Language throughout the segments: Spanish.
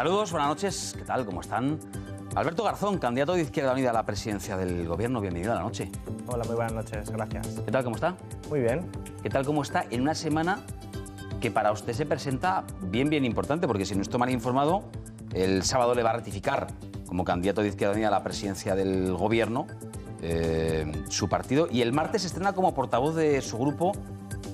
Saludos, buenas noches. ¿Qué tal? ¿Cómo están? Alberto Garzón, candidato de Izquierda Unida a la presidencia del Gobierno. Bienvenido a la noche. Hola, muy buenas noches. Gracias. ¿Qué tal? ¿Cómo está? Muy bien. ¿Qué tal? ¿Cómo está? En una semana que para usted se presenta bien importante, porque si no estoy mal informado, el sábado le va a ratificar como candidato de Izquierda Unida a la presidencia del Gobierno su partido, y el martes estrena como portavoz de su grupo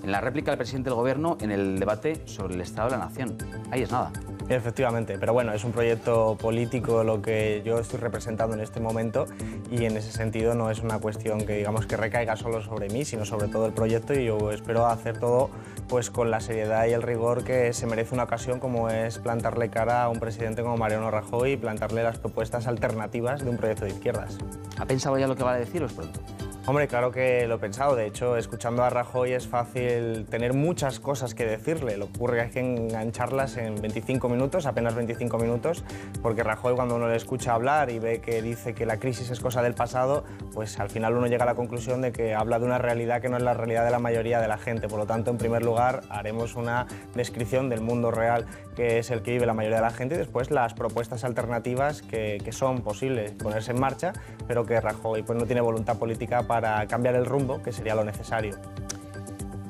en la réplica del presidente del Gobierno en el debate sobre el Estado de la Nación. Ahí es nada. Efectivamente, pero bueno, es un proyecto político lo que yo estoy representando en este momento, y en ese sentido no es una cuestión que digamos que recaiga solo sobre mí, sino sobre todo el proyecto, y yo espero hacer todo pues con la seriedad y el rigor que se merece una ocasión como es plantarle cara a un presidente como Mariano Rajoy y plantarle las propuestas alternativas de un proyecto de izquierdas. ¿Ha pensado ya lo que va a decir o es pronto? Hombre, claro que lo he pensado. De hecho, escuchando a Rajoy es fácil tener muchas cosas que decirle. Lo que ocurre es que hay que engancharlas en 25 minutos, apenas 25 minutos, porque Rajoy, cuando uno le escucha hablar y ve que dice que la crisis es cosa del pasado, pues al final uno llega a la conclusión de que habla de una realidad que no es la realidad de la mayoría de la gente. Por lo tanto, en primer lugar, haremos una descripción del mundo real, que es el que vive la mayoría de la gente, y después las propuestas alternativas que son posibles ponerse en marcha, pero que Rajoy pues no tiene voluntad política para cambiar el rumbo, que sería lo necesario.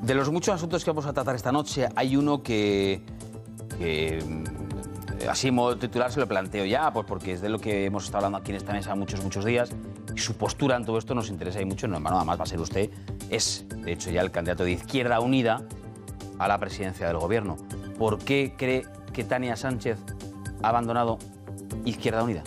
De los muchos asuntos que vamos a tratar esta noche, hay uno que así en modo titular se lo planteo ya, pues porque es de lo que hemos estado hablando aquí en esta mesa muchos días, y su postura en todo esto nos interesa y mucho. No, nada más va a ser usted, es de hecho ya el candidato de Izquierda Unida a la presidencia del Gobierno. ¿Por qué cree que Tania Sánchez ha abandonado Izquierda Unida?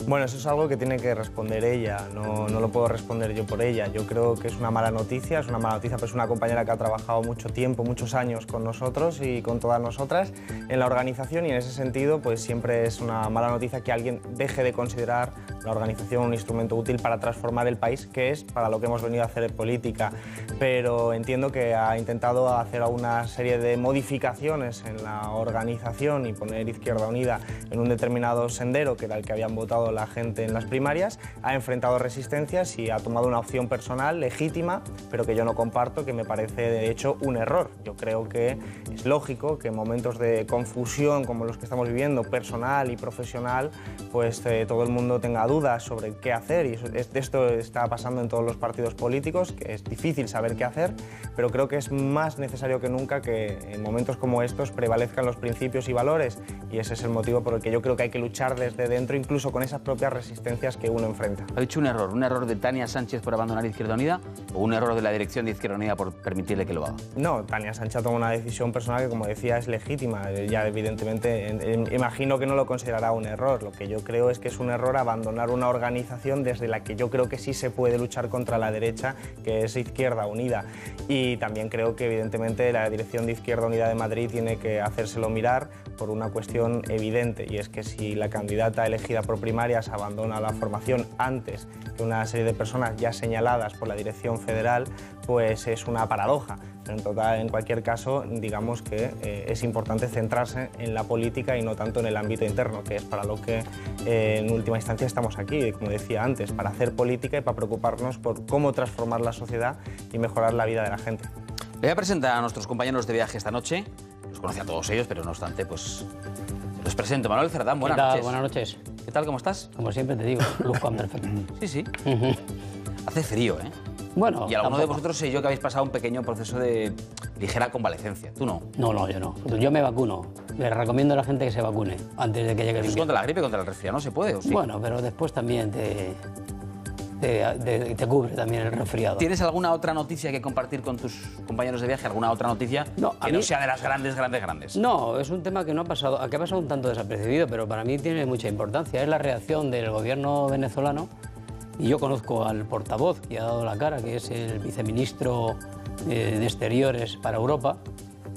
Bueno, eso es algo que tiene que responder ella, no lo puedo responder yo por ella. Yo creo que es una mala noticia, pero es una compañera que ha trabajado mucho tiempo, muchos años con nosotros y con todas nosotras en la organización, y en ese sentido pues siempre es una mala noticia que alguien deje de considerar la organización un instrumento útil para transformar el país, que es para lo que hemos venido a hacer política. Pero entiendo que ha intentado hacer una serie de modificaciones en la organización y poner Izquierda Unida en un determinado sendero, que era el que habían votado la gente en las primarias, ha enfrentado resistencias y ha tomado una opción personal legítima, pero que yo no comparto, que me parece de hecho un error. Yo creo que es lógico que en momentos de confusión como los que estamos viviendo, personal y profesional, pues todo el mundo tenga dudas sobre qué hacer, y esto está pasando en todos los partidos políticos, que es difícil saber qué hacer, pero creo que es más necesario que nunca que en momentos como estos prevalezcan los principios y valores, y ese es el motivo por el que yo creo que hay que luchar desde dentro, incluso con esas propias resistencias que uno enfrenta. ¿Ha dicho un error de Tania Sánchez por abandonar Izquierda Unida o un error de la dirección de Izquierda Unida por permitirle que lo haga? No, Tania Sánchez toma una decisión personal que, como decía, es legítima. Ya evidentemente imagino que no lo considerará un error. Lo que yo creo es que es un error abandonar una organización desde la que yo creo que sí se puede luchar contra la derecha, que es Izquierda Unida. Y también creo que evidentemente la dirección de Izquierda Unida de Madrid tiene que hacérselo mirar por una cuestión evidente, y es que si la candidata elegida por primarias abandona la formación antes que una serie de personas ya señaladas por la dirección federal, pues es una paradoja. En cualquier caso, digamos que es importante centrarse en la política y no tanto en el ámbito interno, que es para lo que en última instancia estamos aquí, como decía antes, para hacer política y para preocuparnos por cómo transformar la sociedad y mejorar la vida de la gente. Le voy a presentar a nuestros compañeros de viaje esta noche. Los conoce a todos ellos, pero no obstante, pues los presento. Manuel Cerdán, buenas noches. Buenas noches. ¿Qué tal? ¿Cómo estás? Como siempre te digo, luzco perfecto. Sí. Hace frío, ¿eh? Bueno, y alguno de vosotros sé yo que habéis pasado un pequeño proceso de ligera convalecencia. ¿Tú no? No, yo no. Yo me vacuno. Le recomiendo a la gente que se vacune antes de que llegue el invierno. ¿Contra la gripe, contra el resfriado no se puede, o sí? Bueno, pero después también te cubre también el resfriado. ¿Tienes alguna otra noticia que compartir con tus compañeros de viaje? ¿Alguna otra noticia que no sea de las grandes? No, es un tema que no ha pasado, que ha pasado un tanto desapercibido, pero para mí tiene mucha importancia. Es la reacción del gobierno venezolano, y yo conozco al portavoz que ha dado la cara, que es el viceministro de Exteriores para Europa,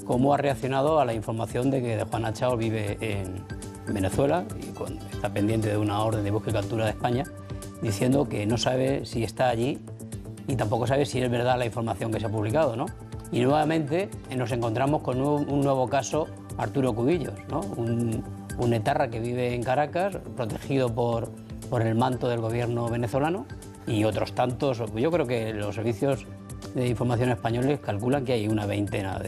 cómo ha reaccionado a la información de que Juana Chao vive en Venezuela y está pendiente de una orden de búsqueda y captura de España, diciendo que no sabe si está allí y tampoco sabe si es verdad la información que se ha publicado, ¿no? Y nuevamente nos encontramos con un nuevo caso, Arturo Cubillos, ¿no? Un etarra que vive en Caracas, protegido por el manto del gobierno venezolano, y otros tantos. Yo creo que los servicios de información españoles calculan que hay una veintena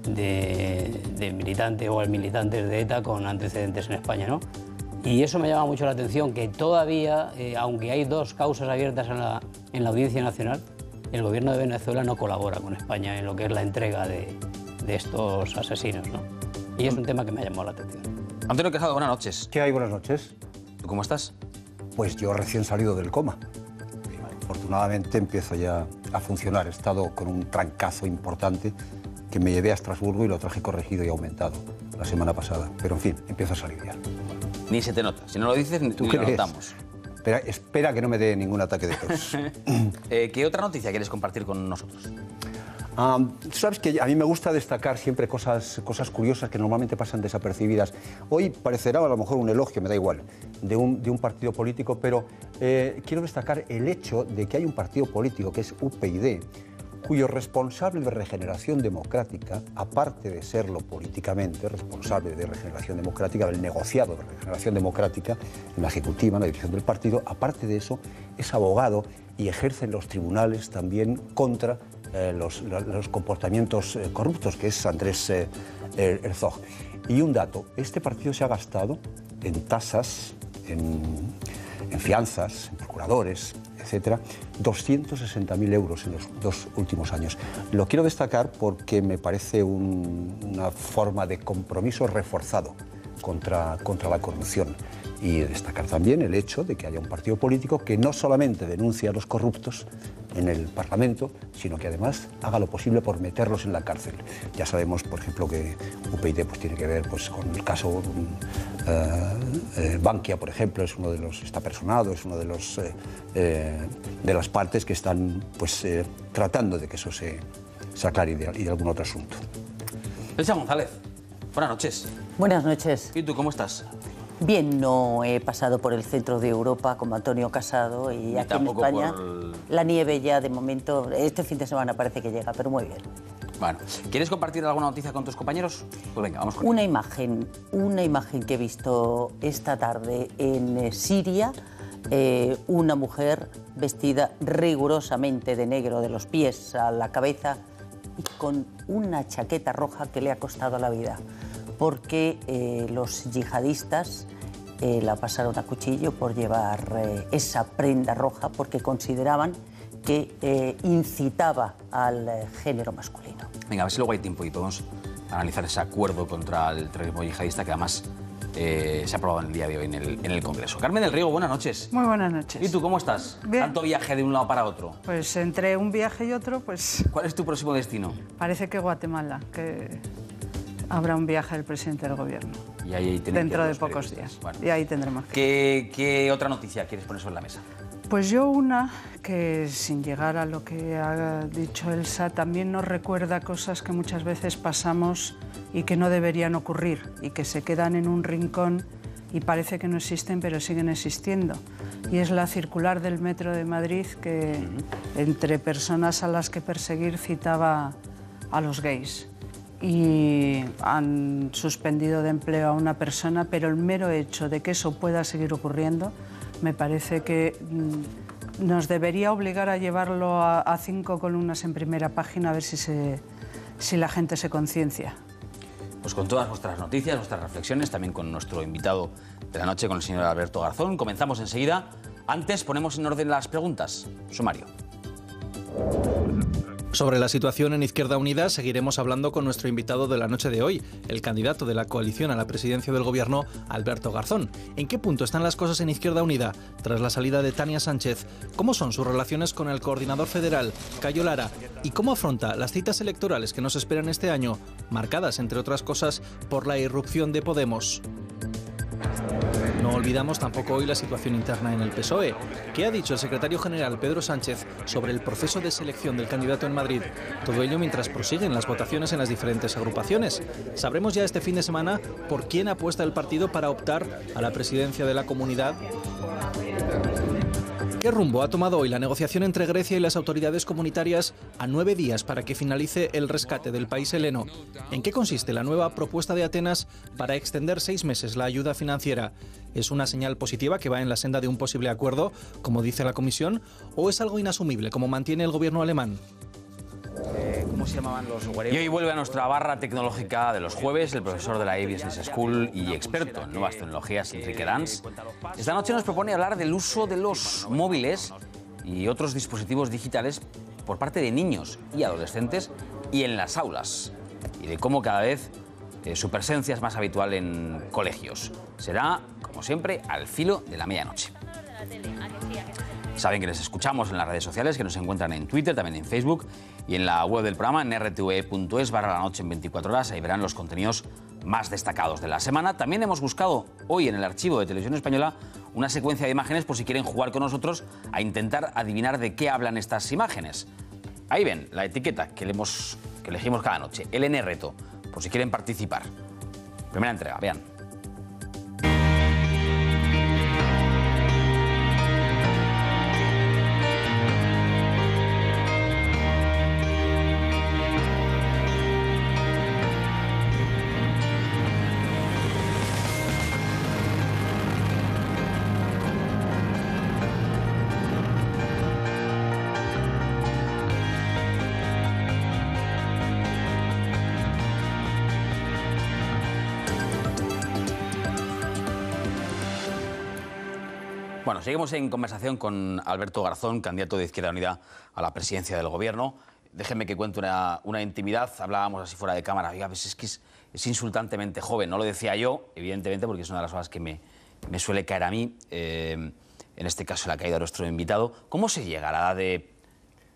de militantes o militantes de ETA con antecedentes en España, ¿no? Y eso me llama mucho la atención, que todavía, aunque hay 2 causas abiertas en la Audiencia Nacional, el gobierno de Venezuela no colabora con España en lo que es la entrega de estos asesinos, ¿no? Y es un tema que me ha llamado la atención. Antonio Quejado, buenas noches. ¿Qué hay? Buenas noches. ¿Tú cómo estás? Pues yo recién salido del coma. Afortunadamente empiezo ya a funcionar. He estado con un trancazo importante que me llevé a Estrasburgo y lo traje corregido y aumentado la semana pasada. Pero en fin, empiezo a salir ya. Ni se te nota. Si no lo dices, ni lo notamos. Espera que no me dé ningún ataque de tos. ¿Qué otra noticia quieres compartir con nosotros? Sabes que a mí me gusta destacar siempre cosas curiosas que normalmente pasan desapercibidas. Hoy parecerá a lo mejor un elogio, me da igual, de un partido político, pero quiero destacar el hecho de que hay un partido político que es UPyD, cuyo responsable de regeneración democrática, aparte de serlo políticamente, responsable de regeneración democrática, del negociado de regeneración democrática en la ejecutiva, en la dirección del partido, aparte de eso, es abogado y ejerce en los tribunales también contra los comportamientos corruptos, que es Andrés Herzog. Y un dato, este partido se ha gastado en tasas, en fianzas, en procuradores, etcétera, 260.000 euros en los 2 últimos años. Lo quiero destacar porque me parece una forma de compromiso reforzado contra la corrupción. Y destacar también el hecho de que haya un partido político que no solamente denuncia a los corruptos en el Parlamento, sino que además haga lo posible por meterlos en la cárcel. Ya sabemos, por ejemplo, que UPyD pues, tiene que ver pues, con el caso Bankia, por ejemplo, es uno de los, está personado, es uno de los de las partes que están pues, tratando de que eso se aclare y de algún otro asunto. Elsa González, buenas noches. Buenas noches. ¿Y tú cómo estás? Bien, no he pasado por el centro de Europa como Antonio Casado y aquí en España la nieve ya de momento, este fin de semana parece que llega, pero muy bien. Bueno, ¿quieres compartir alguna noticia con tus compañeros? Pues venga, vamos con una imagen que he visto esta tarde en Siria, una mujer vestida rigurosamente de negro de los pies a la cabeza y con una chaqueta roja que le ha costado la vida, porque los yihadistas la pasaron a cuchillo por llevar esa prenda roja, porque consideraban que incitaba al género masculino. Venga, a ver si luego hay tiempo y podemos analizar ese acuerdo contra el terrorismo yihadista que además se ha aprobado en el día de hoy en el Congreso. Carmen del Riego, buenas noches. Muy buenas noches. ¿Y tú cómo estás? Bien. Tanto viaje de un lado para otro. Pues entre un viaje y otro, pues... ¿Cuál es tu próximo destino? Parece que Guatemala, que habrá un viaje del presidente del gobierno. Y ahí dentro de pocos días. Bueno. Y ahí tendremos que... ¿Qué otra noticia quieres poner sobre la mesa? Pues yo una que, sin llegar a lo que ha dicho Elsa, también nos recuerda cosas que muchas veces pasamos y que no deberían ocurrir y que se quedan en un rincón y parece que no existen, pero siguen existiendo. Y es la circular del Metro de Madrid que, entre personas a las que perseguir, citaba a los gays. Y han suspendido de empleo a una persona, pero el mero hecho de que eso pueda seguir ocurriendo me parece que nos debería obligar a llevarlo a 5 columnas en primera página, a ver si la gente se conciencia. Pues con todas vuestras noticias, vuestras reflexiones, también con nuestro invitado de la noche, con el señor Alberto Garzón. Comenzamos enseguida. Antes ponemos en orden las preguntas. Sumario. Sobre la situación en Izquierda Unida seguiremos hablando con nuestro invitado de la noche de hoy, el candidato de la coalición a la presidencia del gobierno, Alberto Garzón. ¿En qué punto están las cosas en Izquierda Unida tras la salida de Tania Sánchez? ¿Cómo son sus relaciones con el coordinador federal, Cayo Lara? ¿Y cómo afronta las citas electorales que nos esperan este año, marcadas, entre otras cosas, por la irrupción de Podemos? No olvidamos tampoco hoy la situación interna en el PSOE. ¿Qué ha dicho el secretario general Pedro Sánchez sobre el proceso de selección del candidato en Madrid? Todo ello mientras prosiguen las votaciones en las diferentes agrupaciones. Sabremos ya este fin de semana por quién apuesta el partido para optar a la presidencia de la comunidad. ¿Qué rumbo ha tomado hoy la negociación entre Grecia y las autoridades comunitarias a 9 días para que finalice el rescate del país heleno? ¿En qué consiste la nueva propuesta de Atenas para extender 6 meses la ayuda financiera? ¿Es una señal positiva que va en la senda de un posible acuerdo, como dice la Comisión, o es algo inasumible, como mantiene el gobierno alemán? Como ¿cómo se llamaban los guareos? Y hoy vuelve a nuestra barra tecnológica de los jueves el profesor de la Business School y experto en nuevas tecnologías, Enrique Dans. Esta noche nos propone hablar del uso de los móviles y otros dispositivos digitales por parte de niños y adolescentes y en las aulas, y de cómo cada vez su presencia es más habitual en colegios. Será, como siempre, al filo de la medianoche. Saben que les escuchamos en las redes sociales, que nos encuentran en Twitter, también en Facebook y en la web del programa, en rtve.es/lanoche en 24 horas. Ahí verán los contenidos más destacados de la semana. También hemos buscado hoy en el archivo de Televisión Española una secuencia de imágenes por si quieren jugar con nosotros a intentar adivinar de qué hablan estas imágenes. Ahí ven la etiqueta que elegimos cada noche, LN Reto, por si quieren participar. Primera entrega, vean. Bueno, seguimos en conversación con Alberto Garzón, candidato de Izquierda Unida a la presidencia del Gobierno. Déjenme que cuente una intimidad. Hablábamos así fuera de cámara. Oiga, pues es que es insultantemente joven. No lo decía yo, evidentemente, porque es una de las cosas que me suele caer a mí. En este caso, la caída de nuestro invitado. ¿Cómo se llega a la edad de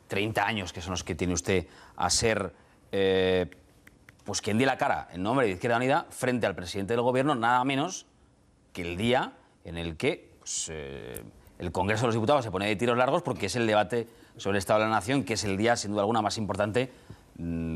30 años, que son los que tiene usted, a ser pues quien dé la cara en nombre de Izquierda Unida frente al presidente del Gobierno, nada menos que el día en el que el Congreso de los Diputados se pone de tiros largos, porque es el debate sobre el Estado de la Nación, que es el día, sin duda alguna, más importante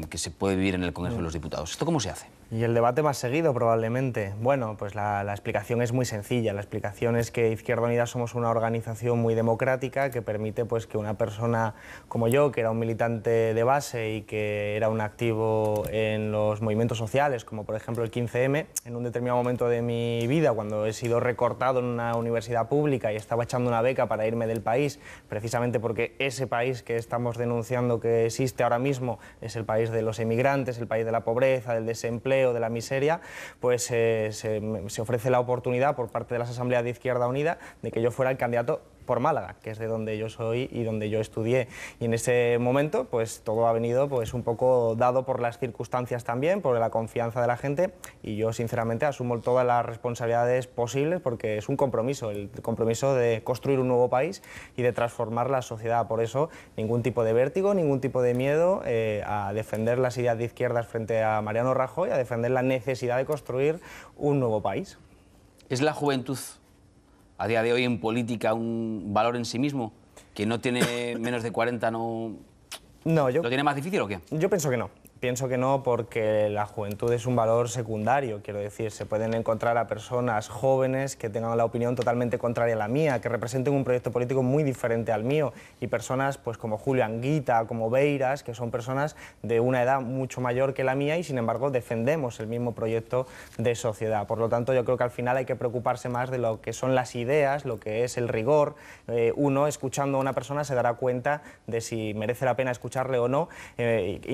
que se puede vivir en el Congreso de los Diputados? ¿Esto cómo se hace? Y el debate más seguido, probablemente. Bueno, pues la explicación es muy sencilla. La explicación es que Izquierda Unida somos una organización muy democrática que permite pues, que una persona como yo, que era un militante de base y que era un activo en los movimientos sociales, como por ejemplo el 15M, en un determinado momento de mi vida, cuando he sido recortado en una universidad pública y estaba echando una beca para irme del país, precisamente porque ese país que estamos denunciando que existe ahora mismo es el país de los emigrantes, el país de la pobreza, del desempleo, de la miseria, pues se ofrece la oportunidad por parte de las asambleas de Izquierda Unida de que yo fuera el candidato por Málaga, que es de donde yo soy y donde yo estudié. Y en ese momento, pues todo ha venido pues un poco dado por las circunstancias también, por la confianza de la gente, y yo sinceramente asumo todas las responsabilidades posibles porque es un compromiso, el compromiso de construir un nuevo país y de transformar la sociedad. Por eso, ningún tipo de vértigo, ningún tipo de miedo a defender las ideas de izquierdas frente a Mariano Rajoy, a defender la necesidad de construir un nuevo país. ¿Es la juventud a día de hoy en política un valor en sí mismo? ¿Que no tiene menos de 40 ¿lo tiene más difícil o qué? Yo pienso que no. Pienso que no, porque la juventud es un valor secundario, quiero decir, se pueden encontrar a personas jóvenes que tengan la opinión totalmente contraria a la mía, que representen un proyecto político muy diferente al mío, y personas pues como Julio Anguita, como Beiras, que son personas de una edad mucho mayor que la mía y sin embargo defendemos el mismo proyecto de sociedad. Por lo tanto, yo creo que al final hay que preocuparse más de lo que son las ideas, lo que es el rigor. Uno, escuchando a una persona, se dará cuenta de si merece la pena escucharle o no,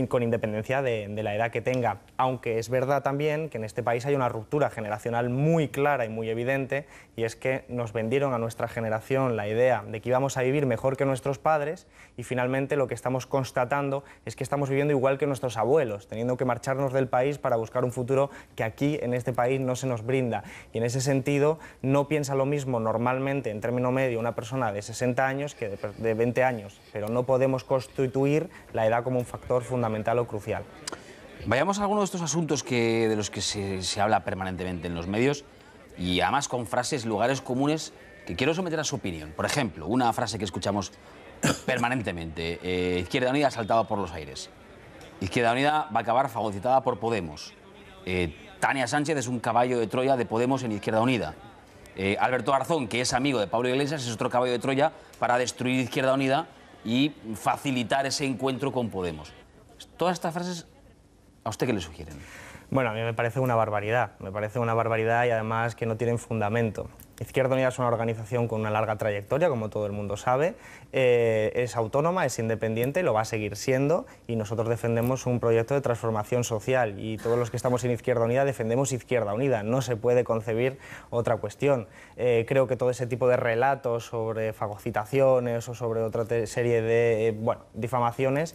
con independencia de la edad que tenga, aunque es verdad también que en este país hay una ruptura generacional muy clara y muy evidente, y es que nos vendieron a nuestra generación la idea de que íbamos a vivir mejor que nuestros padres y finalmente lo que estamos constatando es que estamos viviendo igual que nuestros abuelos, teniendo que marcharnos del país para buscar un futuro que aquí en este país no se nos brinda. Y en ese sentido no piensa lo mismo normalmente en término medio una persona de 60 años que de 20 años, pero no podemos constituir la edad como un factor fundamental o crucial. Vayamos a algunos de estos asuntos de los que se habla permanentemente en los medios y además con frases, lugares comunes que quiero someter a su opinión. Por ejemplo, una frase que escuchamos permanentemente: Izquierda Unida saltaba por los aires. Izquierda Unida va a acabar fagocitada por Podemos. Tania Sánchez es un caballo de Troya de Podemos en Izquierda Unida. Alberto Garzón, que es amigo de Pablo Iglesias, es otro caballo de Troya para destruir Izquierda Unida y facilitar ese encuentro con Podemos. Todas estas frases, ¿a usted qué le sugieren? Bueno, a mí me parece una barbaridad y además que no tienen fundamento. Izquierda Unida es una organización con una larga trayectoria, como todo el mundo sabe, es autónoma, es independiente, lo va a seguir siendo, y nosotros defendemos un proyecto de transformación social, y todos los que estamos en Izquierda Unida defendemos Izquierda Unida, no se puede concebir otra cuestión. Creo que todo ese tipo de relatos sobre fagocitaciones o sobre otra serie de difamaciones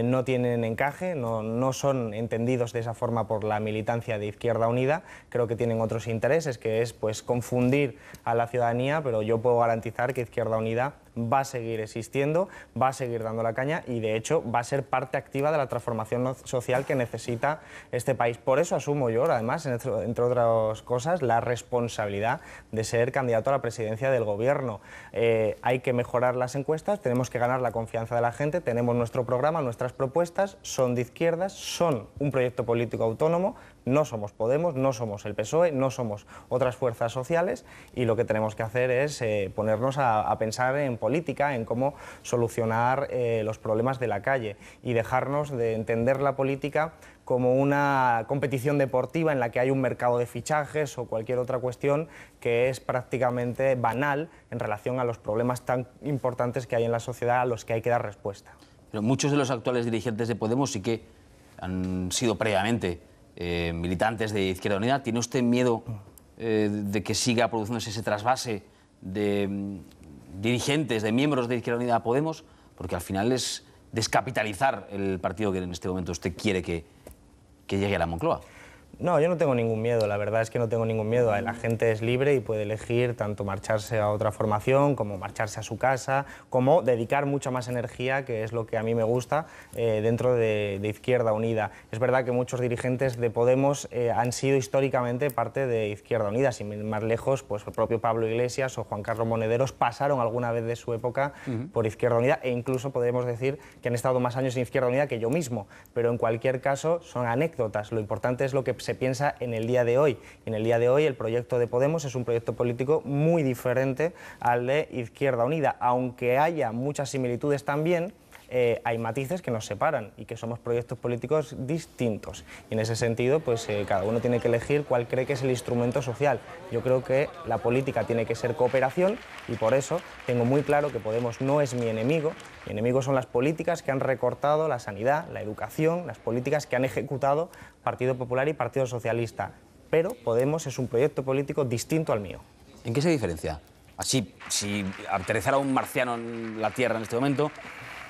no tienen encaje, no son entendidos de esa forma por la militancia de Izquierda Unida. Creo que tienen otros intereses, que es pues confundir a la ciudadanía, pero yo puedo garantizar que Izquierda Unida va a seguir existiendo, va a seguir dando la caña y de hecho va a ser parte activa de la transformación social que necesita este país. Por eso asumo yo, además, entre otras cosas, la responsabilidad de ser candidato a la presidencia del gobierno. Hay que mejorar las encuestas, tenemos que ganar la confianza de la gente, tenemos nuestro programa, nuestras propuestas, son de izquierdas, son un proyecto político autónomo, no somos Podemos, no somos el PSOE, no somos otras fuerzas sociales, y lo que tenemos que hacer es ponernos a pensar en política, en cómo solucionar los problemas de la calle y dejarnos de entender la política como una competición deportiva en la que hay un mercado de fichajes o cualquier otra cuestión que es prácticamente banal en relación a los problemas tan importantes que hay en la sociedad a los que hay que dar respuesta. Pero muchos de los actuales dirigentes de Podemos sí que han sido previamente militantes de Izquierda Unida. ¿Tiene usted miedo de que siga produciéndose ese trasvase de dirigentes, de miembros de Izquierda Unida a Podemos? Porque al final es descapitalizar el partido que en este momento usted quiere que llegue a la Moncloa. No, yo no tengo ningún miedo, la verdad es que no tengo ningún miedo. La gente es libre y puede elegir tanto marcharse a otra formación, como marcharse a su casa, como dedicar mucha más energía, que es lo que a mí me gusta, dentro de Izquierda Unida. Es verdad que muchos dirigentes de Podemos han sido históricamente parte de Izquierda Unida. Sin ir más lejos, pues el propio Pablo Iglesias o Juan Carlos Monederos pasaron alguna vez de su época por Izquierda Unida, e incluso podemos decir que han estado más años en Izquierda Unida que yo mismo. Pero en cualquier caso son anécdotas. Lo importante es lo que se piensa en el día de hoy. En el día de hoy el proyecto de Podemos es un proyecto político muy diferente al de Izquierda Unida, aunque haya muchas similitudes también. Hay matices que nos separan y que somos proyectos políticos distintos. Y en ese sentido, pues cada uno tiene que elegir cuál cree que es el instrumento social. Yo creo que la política tiene que ser cooperación y por eso tengo muy claro que Podemos no es mi enemigo. Mi enemigo son las políticas que han recortado la sanidad, la educación, las políticas que han ejecutado Partido Popular y Partido Socialista. Pero Podemos es un proyecto político distinto al mío. ¿En qué se diferencia? Así, si aterrizara un marciano en la Tierra en este momento,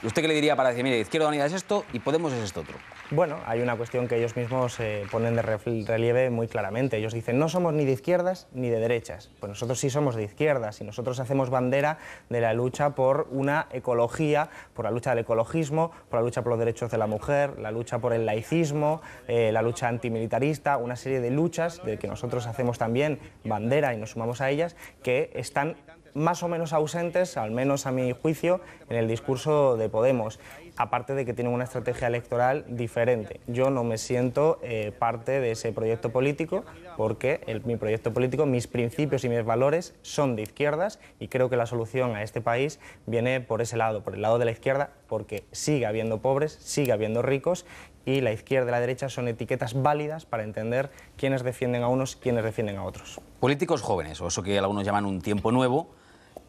¿usted qué le diría para decir, mire, Izquierda Unida es esto y Podemos es esto otro? Bueno, hay una cuestión que ellos mismos ponen de relieve muy claramente. Ellos dicen, no somos ni de izquierdas ni de derechas. Pues nosotros sí somos de izquierdas y nosotros hacemos bandera de la lucha por una ecología, por la lucha del ecologismo, por la lucha por los derechos de la mujer, la lucha por el laicismo, la lucha antimilitarista, una serie de luchas de que nosotros hacemos también bandera y nos sumamos a ellas, que están más o menos ausentes, al menos a mi juicio, en el discurso de Podemos, aparte de que tienen una estrategia electoral diferente. Yo no me siento parte de ese proyecto político porque mi proyecto político, mis principios y mis valores son de izquierdas y creo que la solución a este país viene por ese lado, por el lado de la izquierda, porque sigue habiendo pobres, sigue habiendo ricos y la izquierda y la derecha son etiquetas válidas para entender quiénes defienden a unos, quiénes defienden a otros. Políticos jóvenes, o eso que algunos llaman un tiempo nuevo,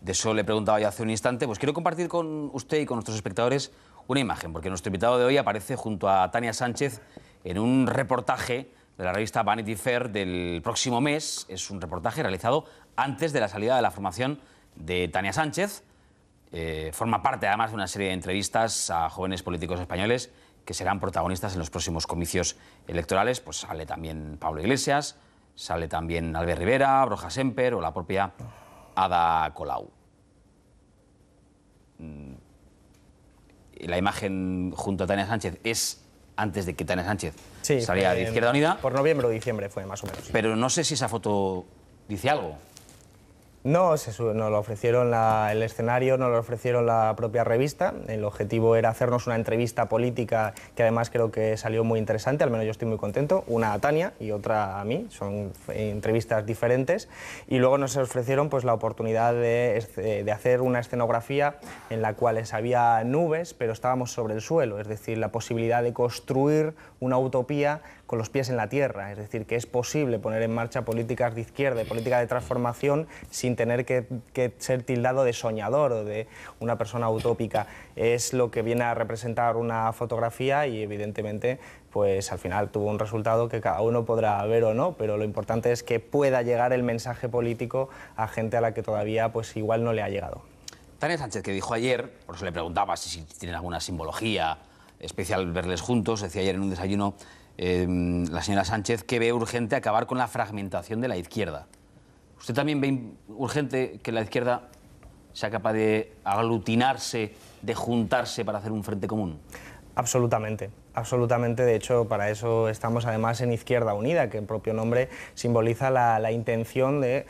de eso le preguntaba yo hace un instante, pues quiero compartir con usted y con nuestros espectadores una imagen, porque nuestro invitado de hoy aparece junto a Tania Sánchez en un reportaje de la revista Vanity Fair del próximo mes. Es un reportaje realizado antes de la salida de la formación de Tania Sánchez. Forma parte además de una serie de entrevistas a jóvenes políticos españoles que serán protagonistas en los próximos comicios electorales. Pues sale también Pablo Iglesias, sale también Albert Rivera, Borja Semper o la propia Ada Colau. La imagen junto a Tania Sánchez es antes de que Tania Sánchez saliera de Izquierda Unida. Por noviembre o diciembre fue, más o menos. Pero no sé si esa foto dice algo. No, nos lo ofrecieron el escenario, nos lo ofrecieron la propia revista. El objetivo era hacernos una entrevista política que además creo que salió muy interesante, al menos yo estoy muy contento. Una a Tania y otra a mí, son entrevistas diferentes. Y luego nos ofrecieron pues, la oportunidad de hacer una escenografía en la cual había nubes, pero estábamos sobre el suelo, es decir, la posibilidad de construir una utopía con los pies en la tierra, es decir, que es posible poner en marcha políticas de izquierda y política de transformación sin tener que ser tildado de soñador o de una persona utópica. Es lo que viene a representar una fotografía y evidentemente pues al final tuvo un resultado que cada uno podrá ver o no, pero lo importante es que pueda llegar el mensaje político a gente a la que todavía pues igual no le ha llegado. Tania Sánchez, que dijo ayer, por eso le preguntaba si tienen alguna simbología especial verles juntos, decía ayer en un desayuno la señora Sánchez que ve urgente acabar con la fragmentación de la izquierda. ¿Usted también ve urgente que la izquierda sea capaz de aglutinarse, de juntarse para hacer un frente común? Absolutamente, absolutamente. De hecho, para eso estamos además en Izquierda Unida, que el propio nombre simboliza la intención de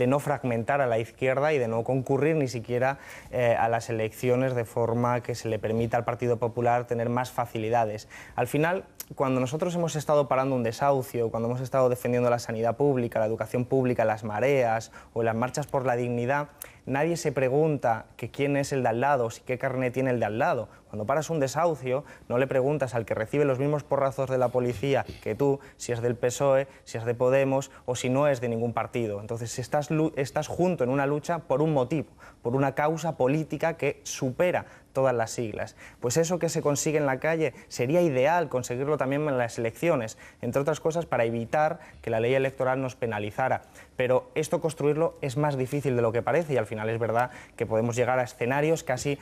no fragmentar a la izquierda y de no concurrir ni siquiera a las elecciones de forma que se le permita al Partido Popular tener más facilidades. Al final, cuando nosotros hemos estado parando un desahucio, cuando hemos estado defendiendo la sanidad pública, la educación pública, las mareas o las marchas por la dignidad, nadie se pregunta que quién es el de al lado, si qué carné tiene el de al lado. Cuando paras un desahucio, no le preguntas al que recibe los mismos porrazos de la policía que tú, si es del PSOE, si es de Podemos o si no es de ningún partido. Entonces estás junto en una lucha por un motivo, por una causa política que supera todas las siglas. Pues eso que se consigue en la calle sería ideal conseguirlo también en las elecciones, entre otras cosas para evitar que la ley electoral nos penalizara. Pero esto construirlo es más difícil de lo que parece y al final es verdad que podemos llegar a escenarios casi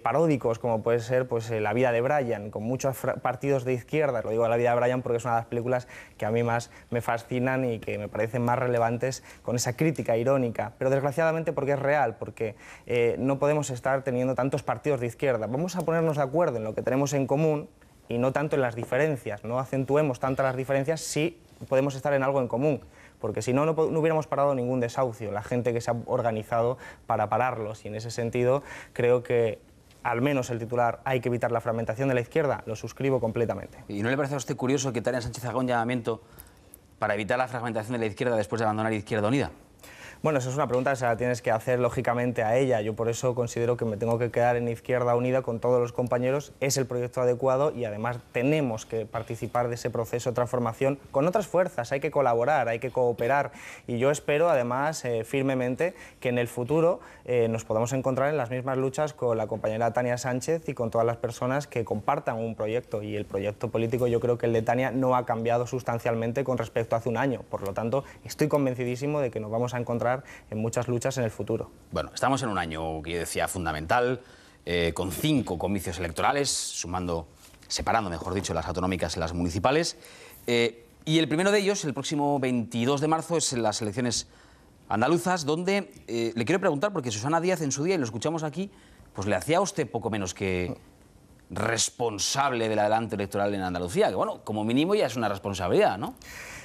paródicos, como puede ser pues, La vida de Brian, con muchos partidos de izquierda. Lo digo La vida de Brian porque es una de las películas que a mí más me fascinan y que me parecen más relevantes con esa crítica irónica. Pero desgraciadamente porque es real, porque no podemos estar teniendo tantos partidos de izquierda. Vamos a ponernos de acuerdo en lo que tenemos en común y no tanto en las diferencias. No acentuemos tanto las diferencias si podemos estar en algo en común, porque si no, no hubiéramos parado ningún desahucio, la gente que se ha organizado para pararlos. Y en ese sentido creo que al menos el titular "hay que evitar la fragmentación de la izquierda" lo suscribo completamente. ¿Y no le parece a usted curioso que Tania Sánchez haga un llamamiento para evitar la fragmentación de la izquierda después de abandonar Izquierda Unida? Bueno, esa es una pregunta que se la tienes que hacer lógicamente a ella. Yo por eso considero que me tengo que quedar en Izquierda Unida con todos los compañeros. Es el proyecto adecuado y además tenemos que participar de ese proceso de transformación con otras fuerzas. Hay que colaborar, hay que cooperar y yo espero además firmemente que en el futuro nos podamos encontrar en las mismas luchas con la compañera Tania Sánchez y con todas las personas que compartan un proyecto. Y el proyecto político, yo creo que el de Tania no ha cambiado sustancialmente con respecto a hace un año. Por lo tanto, estoy convencidísimo de que nos vamos a encontrar en muchas luchas en el futuro. Bueno, estamos en un año que yo decía fundamental, con 5 comicios electorales, separando, mejor dicho, las autonómicas y las municipales. Y el primero de ellos, el próximo 22 de marzo, es en las elecciones andaluzas, donde le quiero preguntar, porque Susana Díaz en su día, y lo escuchamos aquí, pues le hacía a usted poco menos que responsable del adelanto electoral en Andalucía, que bueno, como mínimo ya es una responsabilidad, ¿no?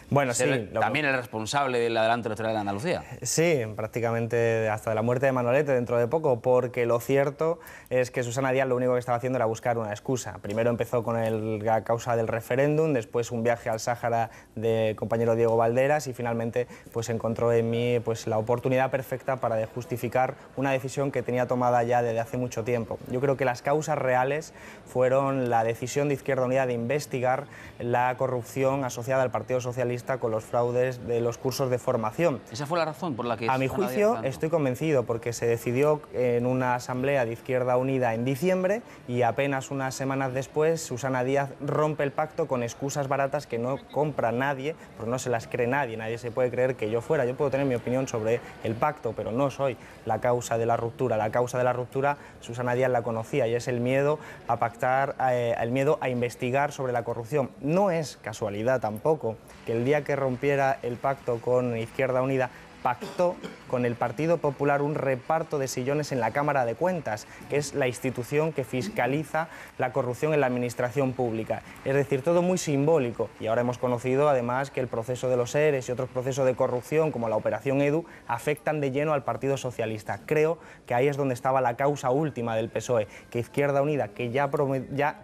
Bueno, sí. ¿También el responsable del adelanto electoral en Andalucía? Sí, prácticamente hasta la muerte de Manolete dentro de poco, porque lo cierto es que Susana Díaz lo único que estaba haciendo era buscar una excusa. Primero empezó con la causa del referéndum, después un viaje al Sáhara de compañero Diego Valderas y finalmente pues encontró en mí pues, la oportunidad perfecta para justificar una decisión que tenía tomada ya desde hace mucho tiempo. Yo creo que las causas reales fueron la decisión de Izquierda Unida de investigar la corrupción asociada al Partido Socialista con los fraudes de los cursos de formación. ¿Esa fue la razón por la que... A mi juicio estoy convencido, porque se decidió en una asamblea de Izquierda Unida en diciembre y apenas unas semanas después Susana Díaz rompe el pacto con excusas baratas que no compra nadie, porque no se las cree nadie, nadie se puede creer que yo fuera. Yo puedo tener mi opinión sobre el pacto, pero no soy la causa de la ruptura. La causa de la ruptura Susana Díaz la conocía y es el miedo a pactar, el miedo a investigar sobre la corrupción. No es casualidad tampoco que el día que rompiera el pacto con Izquierda Unida pactó con el Partido Popular un reparto de sillones en la Cámara de Cuentas, que es la institución que fiscaliza la corrupción en la administración pública. Es decir, todo muy simbólico. Y ahora hemos conocido además que el proceso de los ERES y otros procesos de corrupción, como la Operación Edu, afectan de lleno al Partido Socialista. Creo que ahí es donde estaba la causa última del PSOE, que Izquierda Unida, que ya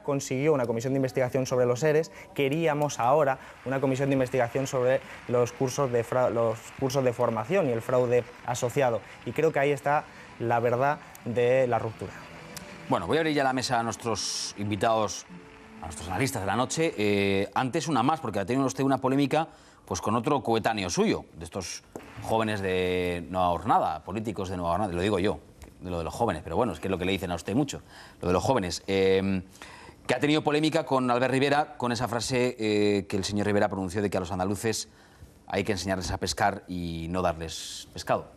consiguió una comisión de investigación sobre los ERES, queríamos ahora una comisión de investigación sobre los cursos de formación y el fraude asociado. Y creo que ahí está la verdad de la ruptura. Bueno, voy a abrir ya la mesa a nuestros invitados, a nuestros analistas de la noche. Antes una más, porque ha tenido usted una polémica pues con otro coetáneo suyo, de estos jóvenes de Nueva Jornada, políticos de Nueva Jornada, lo digo yo, de lo de los jóvenes, pero bueno, es que es lo que le dicen a usted mucho, lo de los jóvenes, que ha tenido polémica con Albert Rivera, con esa frase que el señor Rivera pronunció de que a los andaluces hay que enseñarles a pescar y no darles pescado.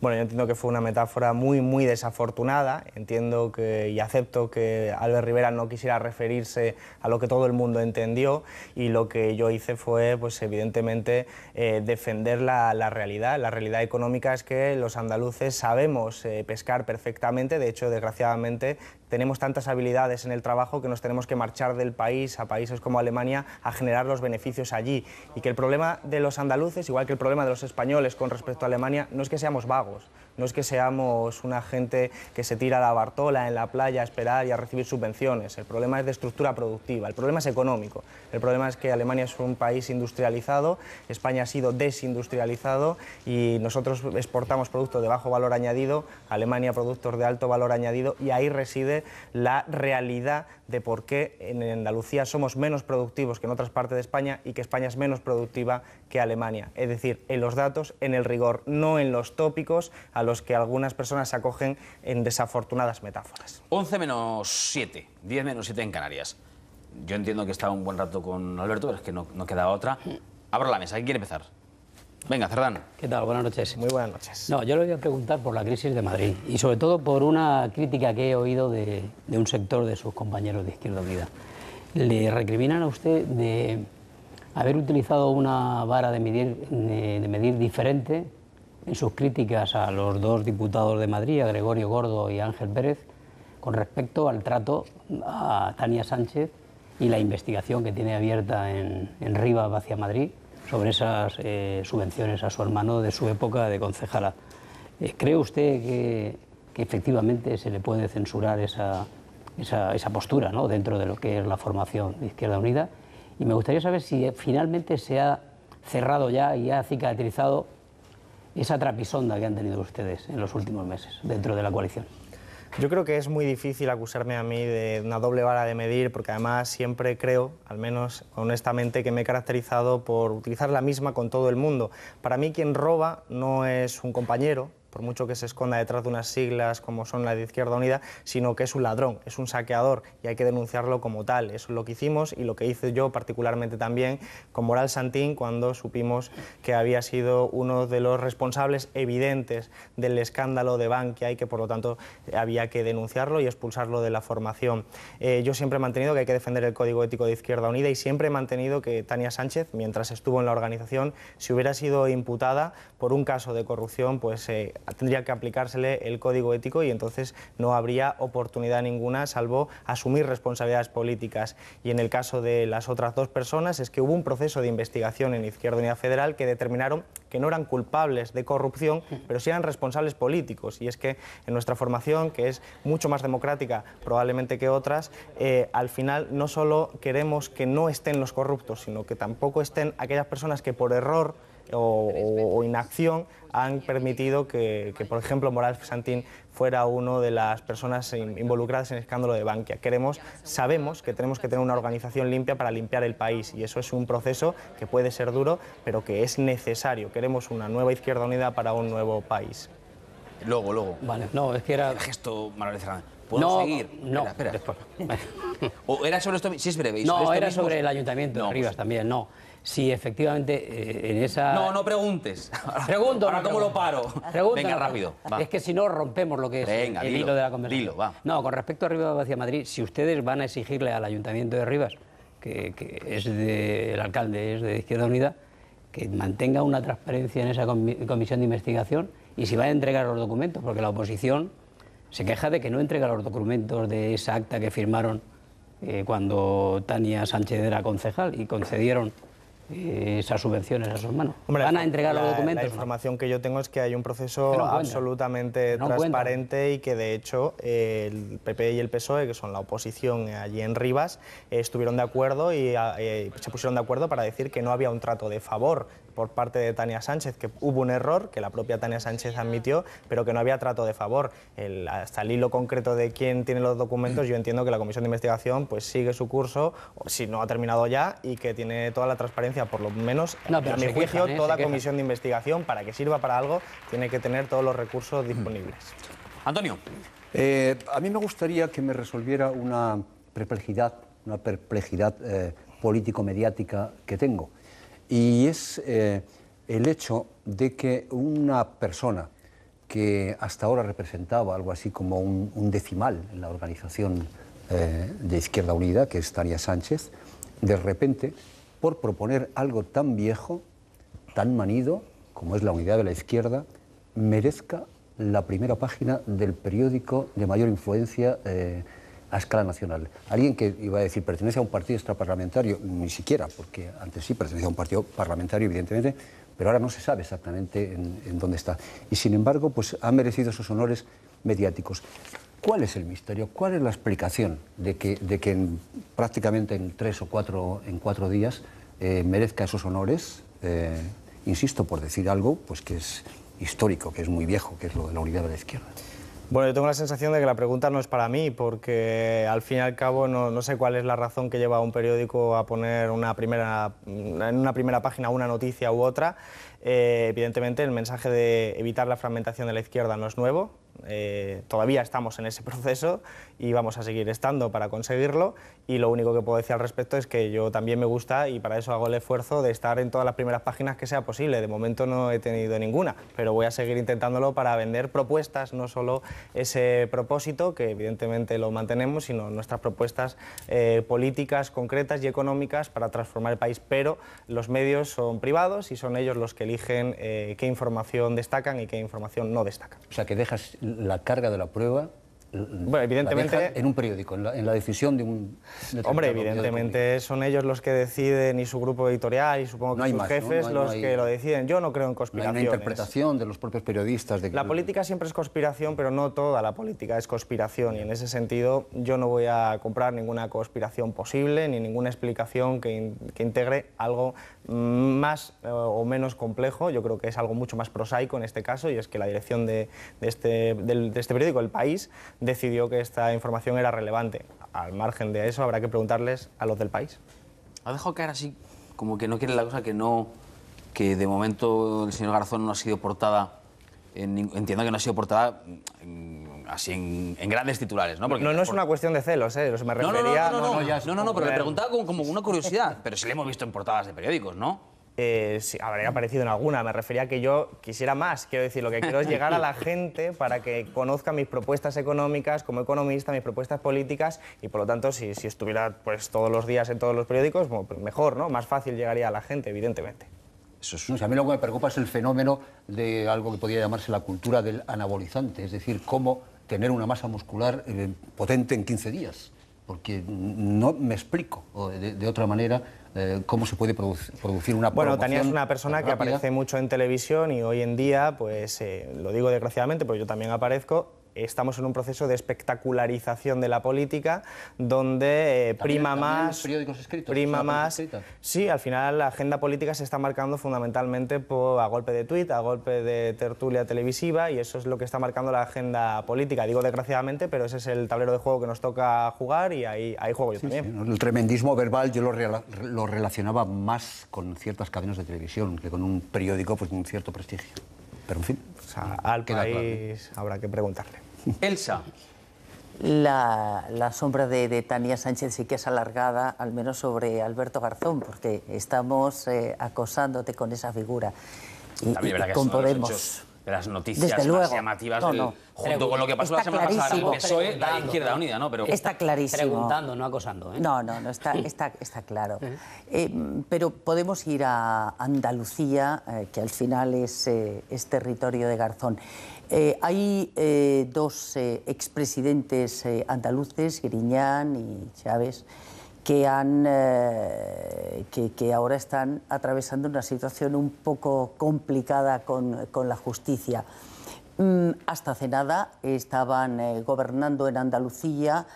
Bueno, yo entiendo que fue una metáfora muy desafortunada. Entiendo y acepto que Albert Rivera no quisiera referirse a lo que todo el mundo entendió, y lo que yo hice fue, pues evidentemente, defender la realidad. La realidad económica es que los andaluces sabemos pescar perfectamente. De hecho, desgraciadamente, tenemos tantas habilidades en el trabajo que nos tenemos que marchar del país a países como Alemania a generar los beneficios allí. Y que el problema de los andaluces, igual que el problema de los españoles con respecto a Alemania, no es que seamos vagos, no es que seamos una gente que se tira a la Bartola en la playa a esperar y a recibir subvenciones. El problema es de estructura productiva, el problema es económico. El problema es que Alemania es un país industrializado, España ha sido desindustrializado y nosotros exportamos productos de bajo valor añadido, Alemania productos de alto valor añadido, y ahí reside la realidad de por qué en Andalucía somos menos productivos que en otras partes de España y que España es menos productiva que Alemania. Es decir, en los datos, en el rigor, no en los tópicos a los que algunas personas se acogen en desafortunadas metáforas. 11 menos 7, 10 menos 7 en Canarias. Yo entiendo que estaba un buen rato con Alberto, pero es que no quedaba otra. Abro la mesa, ¿quién quiere empezar? Venga, Cerdán. ¿Qué tal? Buenas noches. Muy buenas noches. No, yo le voy a preguntar por la crisis de Madrid y sobre todo por una crítica que he oído de un sector de sus compañeros de Izquierda Unida. Le recriminan a usted de haber utilizado una vara de medir diferente en sus críticas a los dos diputados de Madrid, a Gregorio Gordo y a Ángel Pérez, con respecto al trato a Tania Sánchez y la investigación que tiene abierta en Rivas hacia Madrid sobre esas subvenciones a su hermano de su época de concejala. ¿Cree usted que efectivamente se le puede censurar esa postura, ¿no?, dentro de lo que es la formación de Izquierda Unida? Y me gustaría saber si finalmente se ha cerrado ya y ha cicatrizado esa trapisonda que han tenido ustedes en los últimos meses dentro de la coalición. Yo creo que es muy difícil acusarme a mí de una doble vara de medir, porque además siempre creo, al menos honestamente, que me he caracterizado por utilizar la misma con todo el mundo. Para mí, quien roba no es un compañero, por mucho que se esconda detrás de unas siglas como son las de Izquierda Unida, sino que es un ladrón, es un saqueador, y hay que denunciarlo como tal. Eso es lo que hicimos y lo que hice yo particularmente también con Moral Santín, cuando supimos que había sido uno de los responsables evidentes del escándalo de Bankia y que por lo tanto había que denunciarlo y expulsarlo de la formación. Yo siempre he mantenido que hay que defender el Código Ético de Izquierda Unida y siempre he mantenido que Tania Sánchez, mientras estuvo en la organización, si hubiera sido imputada por un caso de corrupción, pues tendría que aplicársele el Código Ético y entonces no habría oportunidad ninguna salvo asumir responsabilidades políticas. Y en el caso de las otras dos personas es que hubo un proceso de investigación en Izquierda Unida Federal que determinaron que no eran culpables de corrupción, pero sí eran responsables políticos. Y es que en nuestra formación, que es mucho más democrática probablemente que otras, al final no solo queremos que no estén los corruptos, sino que tampoco estén aquellas personas que por error o inacción han permitido que, por ejemplo, Moral Santín fuera una de las personas involucradas en el escándalo de Bankia. Sabemos que tenemos que tener una organización limpia para limpiar el país y eso es un proceso que puede ser duro, pero que es necesario. Queremos una nueva Izquierda Unida para un nuevo país. Luego. Vale, no, es que era... El gesto, Manuel Fernández. ¿Puedo seguir? No, espera. después. ¿O era sobre esto? Sí, es breve. No, sobre era esto sobre el Ayuntamiento de Rivas también, no. Si efectivamente en esa... No preguntes. Pregunto. Ahora, ¿cómo lo paro? Pregunto, Venga, rápido. Va. Es que si no, rompemos lo que es el hilo de la conversación. Dilo, va. No, con respecto a Rivas hacia Madrid, si ustedes van a exigirle al Ayuntamiento de Rivas, que es el alcalde es de Izquierda Unida, que mantenga una transparencia en esa comisión de investigación y si va a entregar los documentos, porque la oposición se queja de que no entrega los documentos de esa acta que firmaron cuando Tania Sánchez era concejal y concedieron esas subvenciones a sus manos. Hombre, ¿Van a entregar los documentos? La información que yo tengo es que hay un proceso absolutamente transparente y que de hecho el PP y el PSOE, que son la oposición allí en Rivas, estuvieron de acuerdo y se pusieron de acuerdo para decir que no había un trato de favor por parte de Tania Sánchez, que hubo un error, que la propia Tania Sánchez admitió, pero que no había trato de favor. Hasta el hilo concreto de quién tiene los documentos, yo entiendo que la comisión de investigación pues sigue su curso, si no ha terminado ya, y que tiene toda la transparencia, por lo menos, a mi juicio, toda comisión de investigación, para que sirva para algo, tiene que tener todos los recursos disponibles. Antonio. A mí me gustaría que me resolviera una perplejidad político-mediática que tengo. Y es el hecho de que una persona que hasta ahora representaba algo así como un decimal en la organización de Izquierda Unida, que es Tania Sánchez, de repente, por proponer algo tan viejo, tan manido, como es la unidad de la izquierda, merezca la primera página del periódico de mayor influencia a escala nacional. Alguien que, iba a decir, pertenece a un partido extraparlamentario, ni siquiera, porque antes sí pertenecía a un partido parlamentario, evidentemente, pero ahora no se sabe exactamente en dónde está. Y sin embargo, pues ha merecido esos honores mediáticos. ¿Cuál es el misterio? ¿Cuál es la explicación de que prácticamente en 3 o 4 días merezca esos honores? Insisto, por decir algo, pues que es histórico, que es muy viejo, que es lo de la unidad de la izquierda. Bueno, yo tengo la sensación de que la pregunta no es para mí, porque al fin y al cabo no sé cuál es la razón que lleva a un periódico a poner en una primera página una noticia u otra. Evidentemente, el mensaje de evitar la fragmentación de la izquierda no es nuevo. Todavía estamos en ese proceso y vamos a seguir estando para conseguirlo, y lo único que puedo decir al respecto es que yo también me gusta, y para eso hago el esfuerzo de estar en todas las primeras páginas que sea posible. De momento no he tenido ninguna, pero voy a seguir intentándolo para vender propuestas, no solo ese propósito, que evidentemente lo mantenemos, sino nuestras propuestas políticas concretas y económicas para transformar el país. Pero los medios son privados y son ellos los que eligen qué información destacan y qué información no destacan. O sea, que dejas la carga de la prueba, bueno, evidentemente, en un periódico, en la decisión de un... Hombre, evidentemente son ellos los que deciden, y su grupo editorial, y supongo que sus jefes, los que lo deciden. Yo no creo en conspiraciones. No hay una interpretación de los propios periodistas. La política siempre es conspiración, pero no toda la política es conspiración, y en ese sentido yo no voy a comprar ninguna conspiración posible, ni ninguna explicación que integre algo más o menos complejo. Yo creo que es algo mucho más prosaico en este caso, y es que la dirección de este periódico, El País, decidió que esta información era relevante. Al margen de eso, habrá que preguntarles a los del País. Ha dejado caer así, como que no quiere la cosa, que de momento el señor Garzón no ha sido portada, entiendo que no ha sido portada así en grandes titulares, ¿no? Porque no es una cuestión de celos, ¿eh? Me refería... No, pero le preguntaba como una curiosidad, pero sí le hemos visto en portadas de periódicos, ¿no? Sí, habría aparecido en alguna. Me refería a que yo quisiera más. Quiero decir, lo que quiero es llegar a la gente para que conozca mis propuestas económicas como economista, mis propuestas políticas, y por lo tanto, si estuviera pues todos los días en todos los periódicos, bueno, pues mejor, ¿no? Más fácil llegaría a la gente, evidentemente. Eso es. A mí lo que me preocupa es el fenómeno de algo que podría llamarse la cultura del anabolizante, es decir, cómo tener una masa muscular potente en 15 días. Porque no me explico de otra manera cómo se puede producir una promoción. Bueno, Tania es una persona que aparece mucho en televisión, y hoy en día, pues lo digo desgraciadamente, pero yo también aparezco. Estamos en un proceso de espectacularización de la política, donde prima más... periódicos escritos? Prima más... Sí, al final la agenda política se está marcando fundamentalmente a golpe de tuit, a golpe de tertulia televisiva, y eso es lo que está marcando la agenda política. Digo desgraciadamente, pero ese es el tablero de juego que nos toca jugar, y ahí juego yo también. Sí, el tremendismo verbal yo lo relacionaba más con ciertas cadenas de televisión que con un periódico pues, de un cierto prestigio. Pero en fin, o sea, al país habrá que preguntarle. Elsa. La sombra de Tania Sánchez sí que es alargada, al menos sobre Alberto Garzón, porque estamos acosándote con esa figura. Y con Podemos. de las noticias Desde más luego. llamativas, No. junto con lo que pasó la Está semana pasada en el clarísimo. PSOE, la Izquierda Unida, ¿no? Pero Está clarísimo. Preguntando, no acosando. ¿eh? No, está claro. Pero podemos ir a Andalucía, que al final es territorio de Garzón. Hay dos expresidentes andaluces, Griñán y Chávez, que ahora están atravesando una situación un poco complicada con la justicia. Hasta hace nada estaban gobernando en Andalucía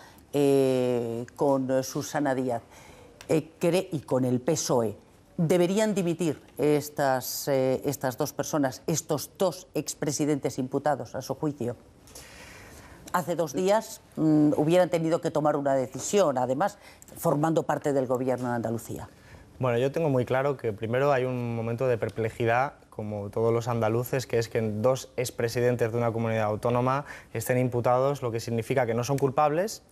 con Susana Díaz y con el PSOE. ¿Deberían dimitir estas dos personas, estos dos expresidentes imputados a su juicio? Hace 2 días hubieran tenido que tomar una decisión, además, formando parte del gobierno de Andalucía. Bueno, yo tengo muy claro que primero hay un momento de perplejidad, como todos los andaluces, que es que 2 expresidentes de una comunidad autónoma estén imputados, lo que significa que no son culpables,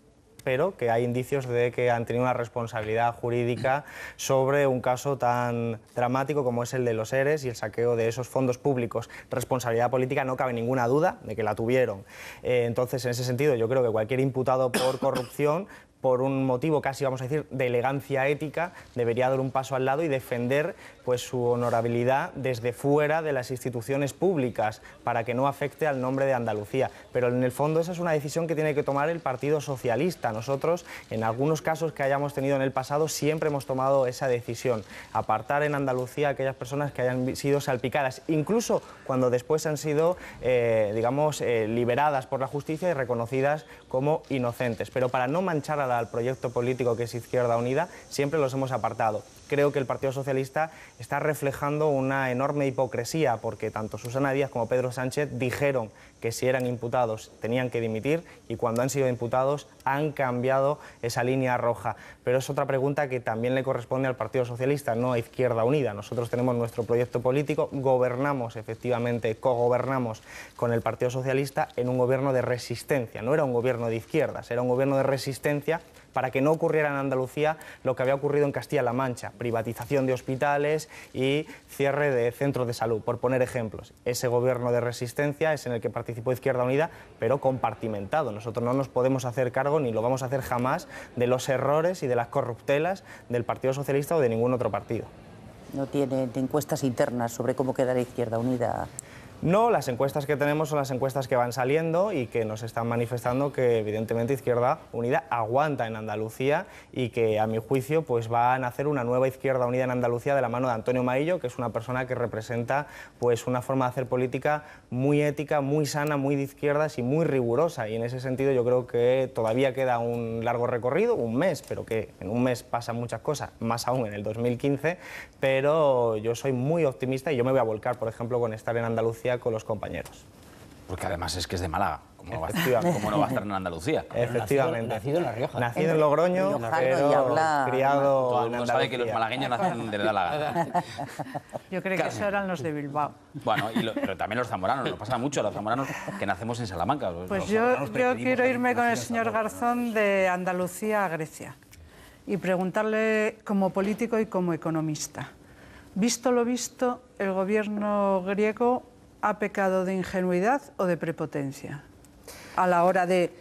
pero que hay indicios de que han tenido una responsabilidad jurídica sobre un caso tan dramático como es el de los ERES y el saqueo de esos fondos públicos. Responsabilidad política no cabe ninguna duda de que la tuvieron. Entonces, en ese sentido, yo creo que cualquier imputado por corrupción, por un motivo casi, vamos a decir, de elegancia ética, debería dar un paso al lado y defender pues, su honorabilidad desde fuera de las instituciones públicas para que no afecte al nombre de Andalucía. Pero en el fondo esa es una decisión que tiene que tomar el Partido Socialista. Nosotros, en algunos casos que hayamos tenido en el pasado, siempre hemos tomado esa decisión, apartar en Andalucía a aquellas personas que hayan sido salpicadas, incluso cuando después han sido, liberadas por la justicia y reconocidas como inocentes. Pero para no manchar al proyecto político que es Izquierda Unida, siempre los hemos apartado. Creo que el Partido Socialista está reflejando una enorme hipocresía, porque tanto Susana Díaz como Pedro Sánchez dijeron que si eran imputados tenían que dimitir y cuando han sido imputados han cambiado esa línea roja. Pero es otra pregunta que también le corresponde al Partido Socialista, no a Izquierda Unida. Nosotros tenemos nuestro proyecto político, gobernamos efectivamente, cogobernamos con el Partido Socialista en un gobierno de resistencia. No era un gobierno de izquierdas, era un gobierno de resistencia para que no ocurriera en Andalucía lo que había ocurrido en Castilla-La Mancha, privatización de hospitales y cierre de centros de salud, por poner ejemplos. Ese gobierno de resistencia es en el que participó Izquierda Unida, pero compartimentado. Nosotros no nos podemos hacer cargo, ni lo vamos a hacer jamás, de los errores y de las corruptelas del Partido Socialista o de ningún otro partido. ¿No tienen encuestas internas sobre cómo quedará Izquierda Unida? No, las encuestas que tenemos son las encuestas que van saliendo y que nos están manifestando que evidentemente Izquierda Unida aguanta en Andalucía y que a mi juicio pues va a nacer una nueva Izquierda Unida en Andalucía de la mano de Antonio Maillo, que es una persona que representa pues una forma de hacer política muy ética, muy sana, muy de izquierdas y muy rigurosa, y en ese sentido yo creo que todavía queda un largo recorrido, un mes, pero que en un mes pasan muchas cosas, más aún en el 2015, pero yo soy muy optimista y yo me voy a volcar, por ejemplo, con estar en Andalucía con los compañeros. Porque además es que es de Málaga. ¿Cómo no va a estar en Andalucía? Efectivamente. Nacido en La Rioja. Nacido en Logroño, pero criado Todo el en mundo sabe Andalucía. que los malagueños nacen donde le da la gana. Yo creo que esos eran los de Bilbao. Bueno, pero también los zamoranos, nos pasa mucho a los zamoranos que nacemos en Salamanca. Pues yo quiero irme con el señor Garzón de Andalucía a Grecia y preguntarle como político y como economista. Visto lo visto, ¿el gobierno griego ha pecado de ingenuidad o de prepotencia a la hora de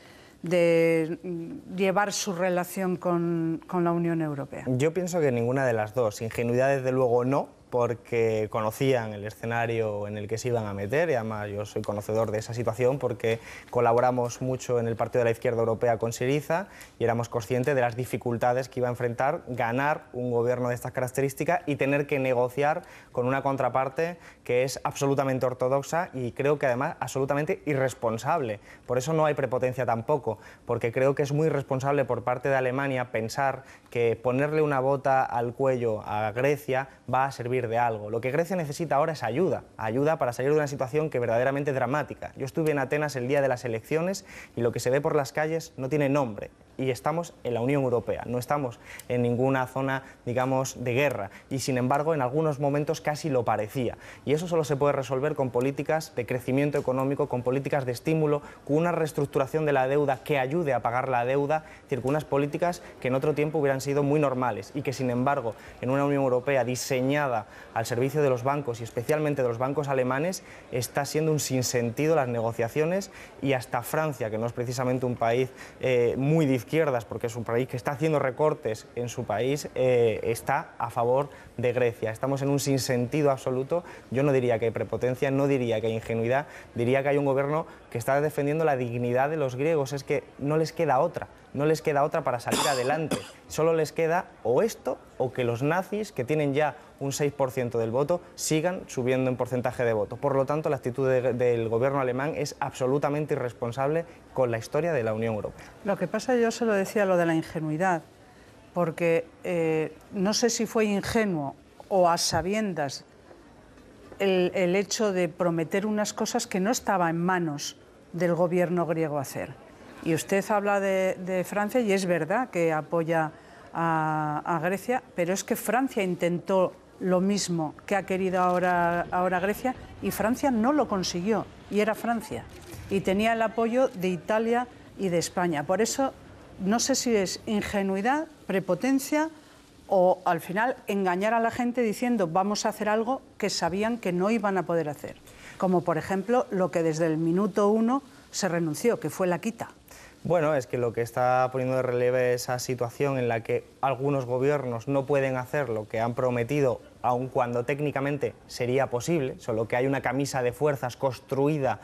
llevar su relación con la Unión Europea? Yo pienso que ninguna de las dos. Ingenuidad, desde luego, no, porque conocían el escenario en el que se iban a meter, y además yo soy conocedor de esa situación porque colaboramos mucho en el Partido de la Izquierda Europea con Syriza y éramos conscientes de las dificultades que iba a enfrentar ganar un gobierno de estas características y tener que negociar con una contraparte que es absolutamente ortodoxa y creo que además absolutamente irresponsable. Por eso no hay prepotencia tampoco, porque creo que es muy irresponsable por parte de Alemania pensar que ponerle una bota al cuello a Grecia va a servir de algo. Lo que Grecia necesita ahora es ayuda para salir de una situación que verdaderamente es dramática. Yo estuve en Atenas el día de las elecciones y lo que se ve por las calles no tiene nombre. y estamos en la Unión Europea, no estamos en ninguna zona, digamos, de guerra, y sin embargo en algunos momentos casi lo parecía. Y eso solo se puede resolver con políticas de crecimiento económico, con políticas de estímulo, con una reestructuración de la deuda que ayude a pagar la deuda, es decir, con unas políticas que en otro tiempo hubieran sido muy normales y que sin embargo en una Unión Europea diseñada al servicio de los bancos y especialmente de los bancos alemanes está siendo un sinsentido las negociaciones, y hasta Francia, que no es precisamente un país muy de izquierdas porque es un país que está haciendo recortes en su país, está a favor de Grecia. Estamos en un sinsentido absoluto. Yo no diría que hay prepotencia, no diría que hay ingenuidad, diría que hay un gobierno que está defendiendo la dignidad de los griegos. Es que no les queda otra. No les queda otra para salir adelante. Solo les queda o esto o que los nazis, que tienen ya un 6% del voto, sigan subiendo en porcentaje de voto. Por lo tanto, la actitud del gobierno alemán es absolutamente irresponsable con la historia de la Unión Europea. Lo que pasa, yo se lo decía, lo de la ingenuidad, porque no sé si fue ingenuo o a sabiendas el hecho de prometer unas cosas que no estaba en manos del gobierno griego hacer. Y usted habla de Francia y es verdad que apoya a Grecia, pero es que Francia intentó lo mismo que ha querido ahora Grecia y Francia no lo consiguió, y era Francia. Y tenía el apoyo de Italia y de España. Por eso no sé si es ingenuidad, prepotencia o al final engañar a la gente diciendo vamos a hacer algo que sabían que no iban a poder hacer. Como por ejemplo lo que desde el minuto 1 se renunció, que fue la quita. Bueno, es que lo que está poniendo de relieve esa situación en la que algunos gobiernos no pueden hacer lo que han prometido, aun cuando técnicamente sería posible, solo que hay una camisa de fuerzas construida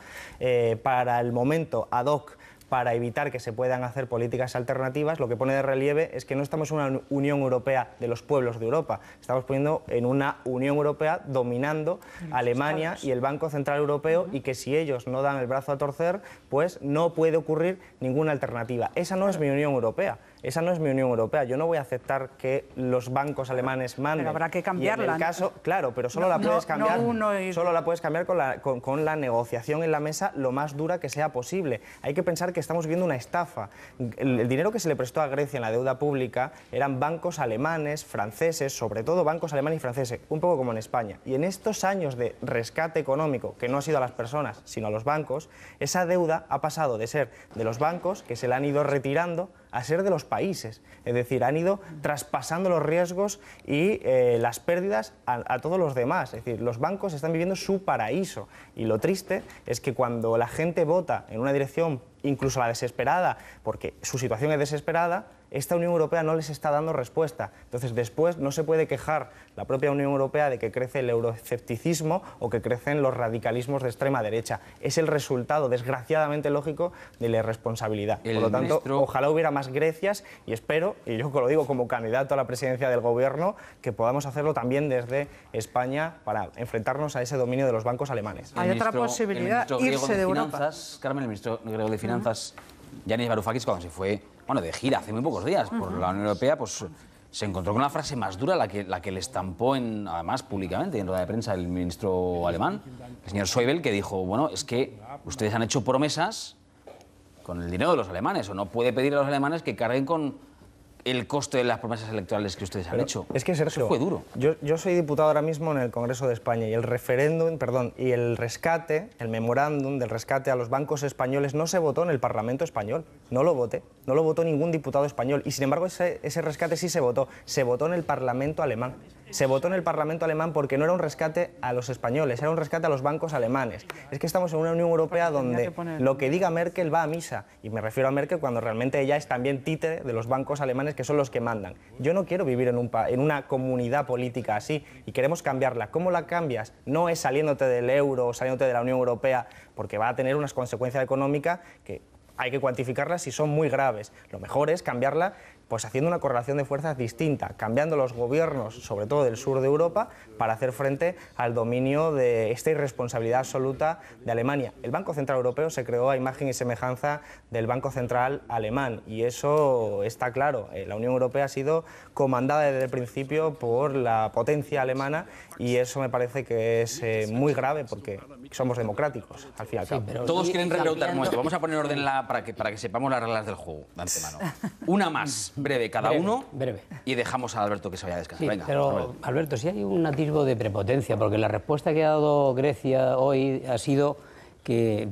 para el momento ad hoc para evitar que se puedan hacer políticas alternativas. Lo que pone de relieve es que no estamos en una Unión Europea de los pueblos de Europa, estamos poniendo en una Unión Europea dominando Alemania y el Banco Central Europeo, y que si ellos no dan el brazo a torcer, pues no puede ocurrir ninguna alternativa. Esa no es mi Unión Europea. Esa no es mi Unión Europea. Yo no voy a aceptar que los bancos alemanes manden. Pero habrá que cambiarla. Y en el caso, claro, pero solo la puedes cambiar. Solo la puedes cambiar con la negociación en la mesa lo más dura que sea posible. Hay que pensar que estamos viendo una estafa. El dinero que se le prestó a Grecia en la deuda pública eran bancos alemanes, franceses, sobre todo bancos alemanes y franceses, un poco como en España. Y en estos años de rescate económico, que no ha sido a las personas, sino a los bancos, esa deuda ha pasado de ser de los bancos, que se la han ido retirando, a ser de los países. Es decir, han ido traspasando los riesgos y las pérdidas a todos los demás. Es decir, los bancos están viviendo su paraíso. Y lo triste es que cuando la gente vota en una dirección, incluso la desesperada, porque su situación es desesperada, esta Unión Europea no les está dando respuesta. Entonces, después no se puede quejar la propia Unión Europea de que crece el euroescepticismo o que crecen los radicalismos de extrema derecha. Es el resultado, desgraciadamente lógico, de la irresponsabilidad. Por lo tanto, ojalá hubiera más Grecias, y espero, y yo lo digo como candidato a la presidencia del Gobierno, que podamos hacerlo también desde España para enfrentarnos a ese dominio de los bancos alemanes. Hay otra posibilidad, irse de Europa. Carmen, el ministro griego de Finanzas, Yanis Varoufakis, cuando se fue de gira hace muy pocos días por la Unión Europea, pues se encontró con la frase más dura, la que le estampó además públicamente en rueda de prensa el ministro alemán, el señor Schäuble, que dijo, bueno, es que ustedes han hecho promesas con el dinero de los alemanes, o no puede pedir a los alemanes que carguen con el coste de las promesas electorales que ustedes han hecho. Es que, Sergio, eso fue duro. Yo soy diputado ahora mismo en el Congreso de España, y el referéndum, y el rescate, el memorándum del rescate a los bancos españoles no se votó en el Parlamento español. No lo voté, no lo votó ningún diputado español. Y sin embargo ese rescate sí se votó en el Parlamento alemán. Se votó en el Parlamento alemán porque no era un rescate a los españoles, era un rescate a los bancos alemanes. Es que estamos en una Unión Europea donde lo que diga Merkel va a misa. Y me refiero a Merkel cuando realmente ella es también títere de los bancos alemanes, que son los que mandan. Yo no quiero vivir en una comunidad política así, y queremos cambiarla. ¿Cómo la cambias? No es saliéndote del euro o saliéndote de la Unión Europea, porque va a tener unas consecuencias económicas que hay que cuantificarlas y son muy graves. Lo mejor es cambiarla pues haciendo una correlación de fuerzas distinta, cambiando los gobiernos, sobre todo del sur de Europa, para hacer frente al dominio de esta irresponsabilidad absoluta de Alemania. El Banco Central Europeo se creó a imagen y semejanza del Banco Central alemán, y eso está claro. La Unión Europea ha sido comandada desde el principio por la potencia alemana, y eso me parece que es muy grave, porque somos democráticos, al fin y al cabo. pero Todos quieren preguntar un momento. Vamos a poner orden Sí. para que sepamos las reglas del juego de antemano. Una más, breve cada Breve, uno. breve. Y dejamos a Alberto que se vaya a descansar. Sí, Venga, pero Manuel. Alberto, sí hay un atisbo de prepotencia, porque la respuesta que ha dado Grecia hoy ha sido que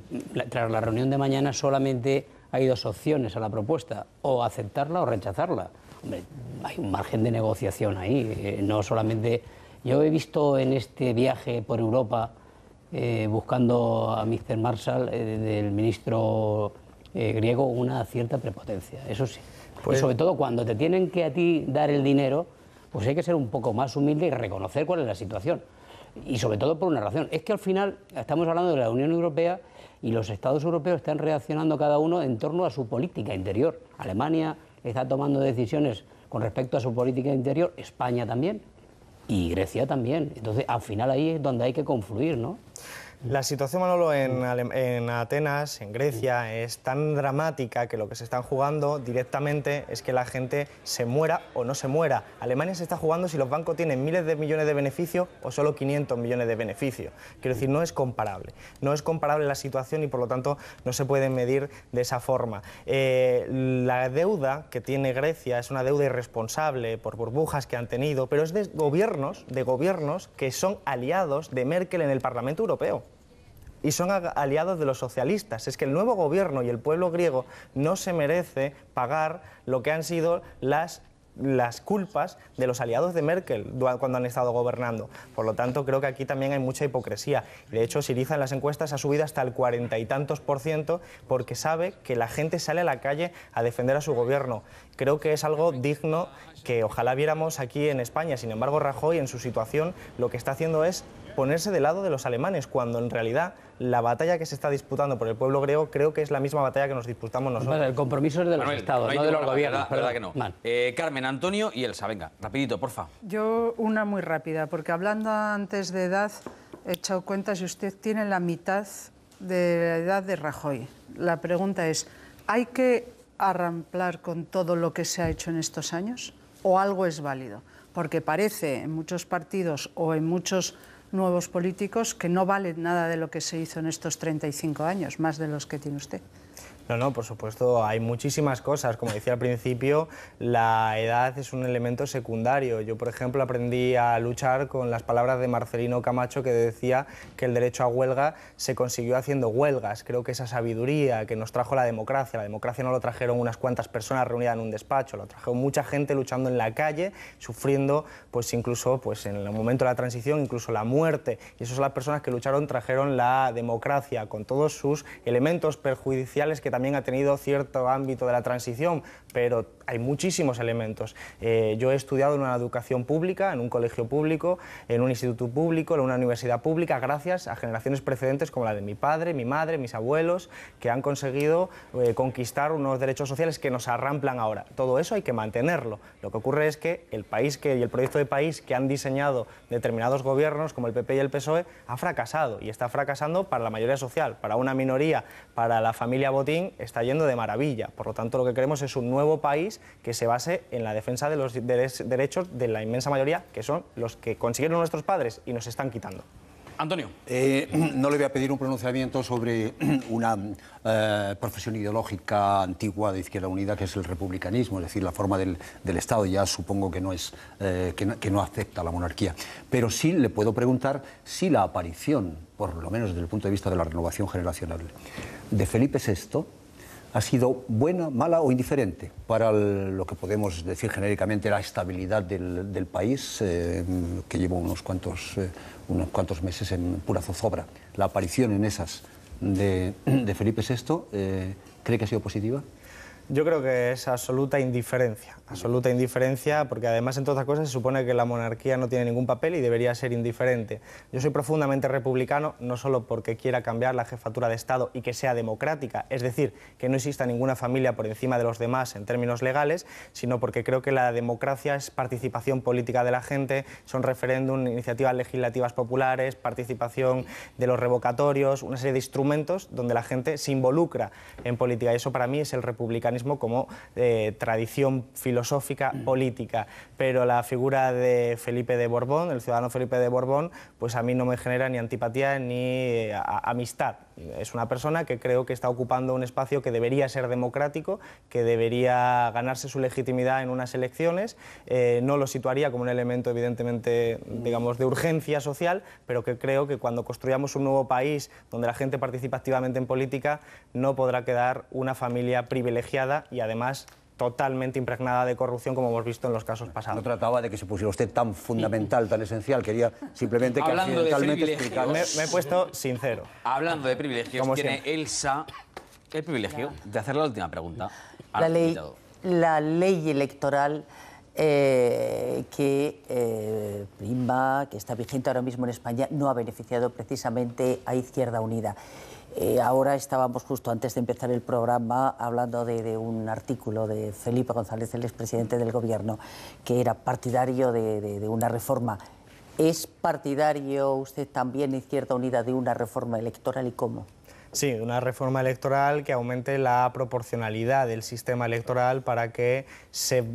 tras la reunión de mañana solamente hay dos opciones a la propuesta, o aceptarla o rechazarla. Hombre, hay un margen de negociación ahí, no solamente... Yo he visto en este viaje por Europa, buscando a Mr. Marshall, del ministro griego, una cierta prepotencia, eso sí. Pues- Y sobre todo cuando te tienen que a ti dar el dinero, pues hay que ser un poco más humilde y reconocer cuál es la situación. Y sobre todo por una razón. Es que al final estamos hablando de la Unión Europea y los Estados europeos están reaccionando cada uno en torno a su política interior. Alemania está tomando decisiones con respecto a su política interior, España también y Grecia también. Entonces, al final ahí es donde hay que confluir, ¿no? La situación, Manolo, en Atenas, en Grecia, es tan dramática que lo que se están jugando directamente es que la gente se muera o no se muera. Alemania se está jugando si los bancos tienen miles de millones de beneficio o solo 500 millones de beneficio. Quiero decir, no es comparable. No es comparable la situación y, por lo tanto, no se puede medir de esa forma. La deuda que tiene Grecia es una deuda irresponsable por burbujas que han tenido, pero es de gobiernos que son aliados de Merkel en el Parlamento Europeo. Y son aliados de los socialistas. Es que el nuevo gobierno y el pueblo griego no se merece pagar lo que han sido las culpas de los aliados de Merkel cuando han estado gobernando. Por lo tanto, creo que aquí también hay mucha hipocresía. De hecho, Syriza en las encuestas ha subido hasta el 40 y tantos % porque sabe que la gente sale a la calle a defender a su gobierno. Creo que es algo digno que ojalá viéramos aquí en España. Sin embargo, Rajoy, en su situación, lo que está haciendo es ponerse del lado de los alemanes, cuando en realidad la batalla que se está disputando por el pueblo griego creo que es la misma batalla que nos disputamos nosotros. El compromiso es de los Manuel, estados, hay no de tiempo los para gobiernos. más, ¿verdad que no? Mal. Carmen, Antonio y Elsa, venga, rapidito, porfa. Yo una muy rápida, porque hablando antes de edad, he echado cuentas y usted tiene la mitad de la edad de Rajoy. La pregunta es, ¿hay que arramplar con todo lo que se ha hecho en estos años o algo es válido? Porque parece en muchos partidos o en muchos nuevos políticos que no vale nada de lo que se hizo en estos 35 años, más de los que tiene usted. No, por supuesto, hay muchísimas cosas. Como decía al principio, la edad es un elemento secundario. Yo, por ejemplo, aprendí a luchar con las palabras de Marcelino Camacho, que decía que el derecho a huelga se consiguió haciendo huelgas. Creo que esa sabiduría que nos trajo la democracia no lo trajeron unas cuantas personas reunidas en un despacho, lo trajo mucha gente luchando en la calle, sufriendo, pues incluso pues, en el momento de la transición, incluso la muerte. Y esas son las personas que lucharon, trajeron la democracia, con todos sus elementos perjudiciales que también ha tenido cierto ámbito de la transición, pero hay muchísimos elementos. Yo he estudiado en una educación pública, en un colegio público, en un instituto público, en una universidad pública, gracias a generaciones precedentes como la de mi padre, mi madre, mis abuelos, que han conseguido conquistar unos derechos sociales que nos arramplan ahora. Todo eso hay que mantenerlo. Lo que ocurre es que el país y el proyecto de país que han diseñado determinados gobiernos, como el PP y el PSOE, ha fracasado y está fracasando para la mayoría social. Para una minoría, para la familia Botín, está yendo de maravilla. Por lo tanto, lo que queremos es un nuevo país que se base en la defensa de los derechos de la inmensa mayoría, que son los que consiguieron nuestros padres y nos están quitando. Antonio. No le voy a pedir un pronunciamiento sobre una profesión ideológica antigua de Izquierda Unida, que es el republicanismo, es decir, la forma del Estado. Ya supongo que que no acepta la monarquía. Pero sí le puedo preguntar si la aparición, por lo menos desde el punto de vista de la renovación generacional, de Felipe VI ha sido buena, mala o indiferente para lo que podemos decir genéricamente la estabilidad del país, que lleva unos cuantos meses en pura zozobra. La aparición en esas de Felipe VI, ¿cree que ha sido positiva? Yo creo que es absoluta indiferencia, porque además, entre otras cosas, se supone que la monarquía no tiene ningún papel y debería ser indiferente. Yo soy profundamente republicano, no solo porque quiera cambiar la jefatura de Estado y que sea democrática, es decir, que no exista ninguna familia por encima de los demás en términos legales, sino porque creo que la democracia es participación política de la gente, son referéndum, iniciativas legislativas populares, participación de los revocatorios, una serie de instrumentos donde la gente se involucra en política, y eso para mí es el republicanismo mismo como tradición filosófica política. Pero la figura de Felipe de Borbón, el ciudadano Felipe de Borbón, pues a mí no me genera ni antipatía ni amistad. Es una persona que creo que está ocupando un espacio que debería ser democrático, que debería ganarse su legitimidad en unas elecciones. No lo situaría como un elemento, evidentemente, digamos, de urgencia social, pero que creo que cuando construyamos un nuevo país donde la gente participa activamente en política, no podrá quedar una familia privilegiada y además totalmente impregnada de corrupción, como hemos visto en los casos pasados. No trataba de que se pusiera usted tan fundamental, tan esencial, quería simplemente que accidentalmente explicara. Me he puesto sincero. Hablando de privilegios, Como tiene siempre. Elsa el privilegio de hacer la última pregunta. La ley electoral que prima, que está vigente ahora mismo en España, no ha beneficiado precisamente a Izquierda Unida. Ahora estábamos justo antes de empezar el programa hablando de un artículo de Felipe González, el expresidente del Gobierno, que era partidario de una reforma. ¿Es partidario usted también, Izquierda Unida, de una reforma electoral y cómo? Sí, una reforma electoral que aumente la proporcionalidad del sistema electoral para que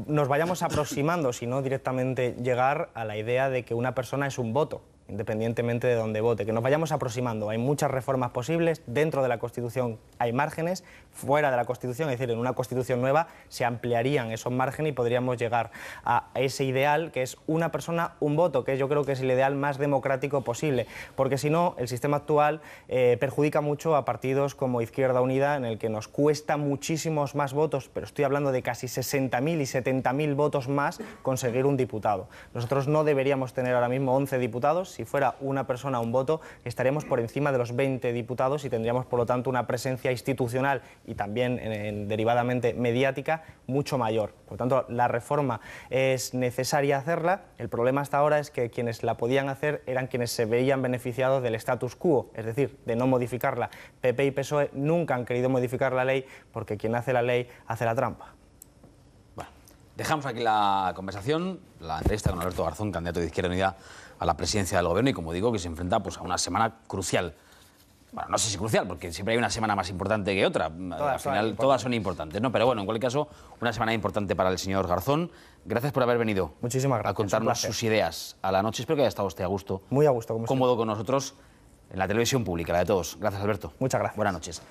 nos vayamos aproximando, si no directamente llegar a la idea de que una persona es un voto, independientemente de dónde vote, que nos vayamos aproximando. Hay muchas reformas posibles, dentro de la Constitución hay márgenes, fuera de la Constitución, es decir, en una Constitución nueva se ampliarían esos márgenes y podríamos llegar a ese ideal que es una persona, un voto, que yo creo que es el ideal más democrático posible, porque si no, el sistema actual perjudica mucho a partidos como Izquierda Unida, en el que nos cuesta muchísimos más votos, pero estoy hablando de casi 60.000 y 70.000 votos más conseguir un diputado. Nosotros no deberíamos tener ahora mismo 11 diputados. Si fuera una persona un voto, estaríamos por encima de los 20 diputados y tendríamos, por lo tanto, una presencia institucional y también derivadamente mediática mucho mayor. Por lo tanto, la reforma es necesaria hacerla. El problema hasta ahora es que quienes la podían hacer eran quienes se veían beneficiados del status quo, es decir, de no modificarla. PP y PSOE nunca han querido modificar la ley porque quien hace la ley hace la trampa. Bueno, dejamos aquí la conversación, la entrevista con Alberto Garzón, candidato de Izquierda Unida a la presidencia del Gobierno, y como digo, que se enfrenta pues, a una semana crucial. Bueno, no sé si crucial, porque siempre hay una semana más importante que otra. Al final todas son importantes, ¿no? Pero bueno, en cualquier caso, una semana importante para el señor Garzón. Gracias por haber venido. Muchísimas gracias. A contarnos sus ideas a la noche. Espero que haya estado usted a gusto. Muy a gusto, como cómodo con nosotros en la televisión pública, la de todos. Gracias, Alberto. Muchas gracias. Buenas noches.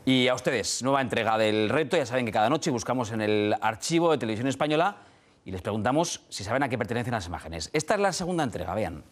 Y a ustedes, nueva entrega del reto. Ya saben que cada noche buscamos en el archivo de Televisión Española y les preguntamos si saben a qué pertenecen las imágenes. Esta es la segunda entrega, vean.